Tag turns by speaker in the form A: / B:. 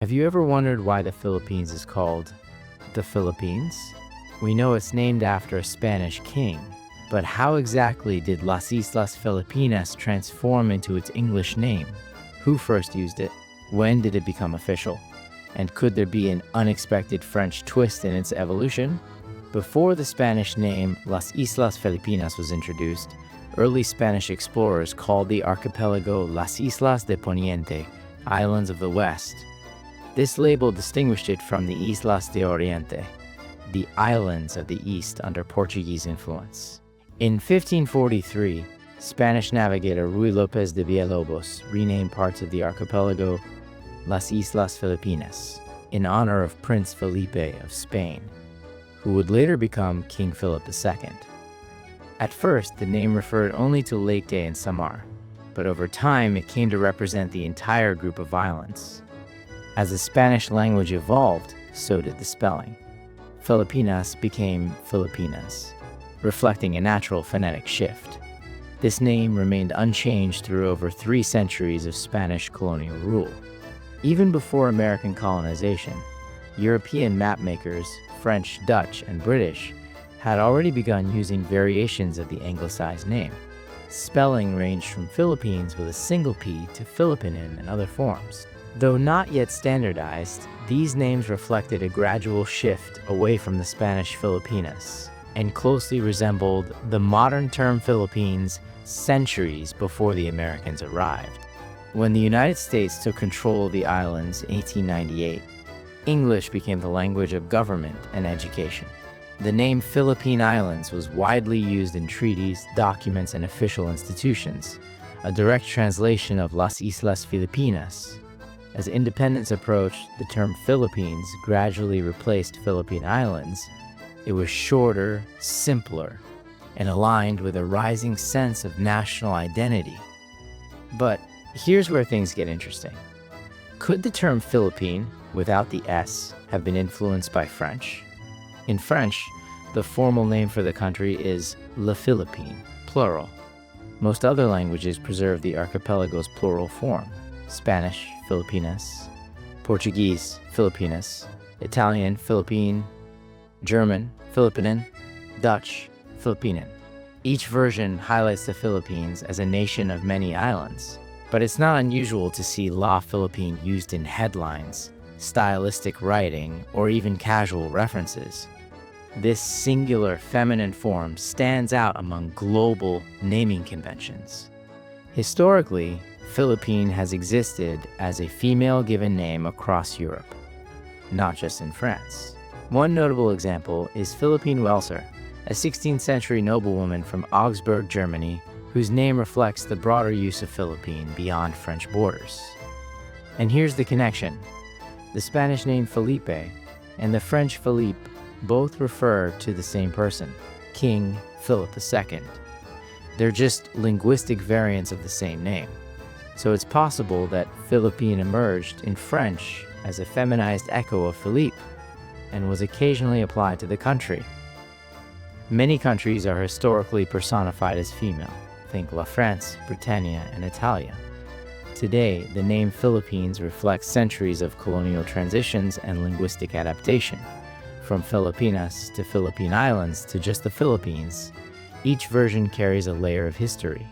A: Have you ever wondered why the Philippines is called the Philippines? We know it's named after a Spanish king, but how exactly did Las Islas Filipinas transform into its English name? Who first used it? When did it become official? And could there be an unexpected French twist in its evolution? Before the Spanish name Las Islas Filipinas was introduced, early Spanish explorers called the archipelago Las Islas de Poniente, Islands of the West. This label distinguished it from the Islas de Oriente, the islands of the East under Portuguese influence. In 1543, Spanish navigator Ruy López de Villalobos renamed parts of the archipelago Las Islas Filipinas in honor of Prince Felipe of Spain, who would later become King Philip II. At first, the name referred only to Leyte and Samar, but over time it came to represent the entire group of islands. As the Spanish language evolved, so did the spelling. Filipinas became Filipinas, reflecting a natural phonetic shift. This name remained unchanged through over 3 centuries of Spanish colonial rule. Even before American colonization, European mapmakers, French, Dutch, and British, had already begun using variations of the anglicized name. Spelling ranged from Philippines with a single P to Philippinen and other forms. Though not yet standardized, these names reflected a gradual shift away from the Spanish Filipinas and closely resembled the modern term Philippines centuries before the Americans arrived. When the United States took control of the islands in 1898, English became the language of government and education. The name Philippine Islands was widely used in treaties, documents, and official institutions, a direct translation of Las Islas Filipinas. As independence approached, the term Philippines gradually replaced Philippine Islands. It was shorter, simpler, and aligned with a rising sense of national identity. But here's where things get interesting. Could the term Philippine, without the S, have been influenced by French? In French, the formal name for the country is Le Philippine, plural. Most other languages preserve the archipelago's plural form: Spanish, Filipinas; Portuguese, Filipinas; Italian, Philippine; German, Philippinen; Dutch, Philippinen. Each version highlights the Philippines as a nation of many islands, but it's not unusual to see La Philippine used in headlines, stylistic writing, or even casual references. This singular feminine form stands out among global naming conventions. Historically, Philippine has existed as a female given name across Europe, not just in France. One notable example is Philippine Welser, a 16th century noblewoman from Augsburg, Germany, whose name reflects the broader use of Philippine beyond French borders. And here's the connection. The Spanish name Felipe and the French Philippe both refer to the same person, King Philip II. They're just linguistic variants of the same name. So it's possible that Philippine emerged in French as a feminized echo of Philippe and was occasionally applied to the country. Many countries are historically personified as female. Think La France, Britannia, and Italia. Today, the name Philippines reflects centuries of colonial transitions and linguistic adaptation. From Filipinas to Philippine Islands to just the Philippines, each version carries a layer of history.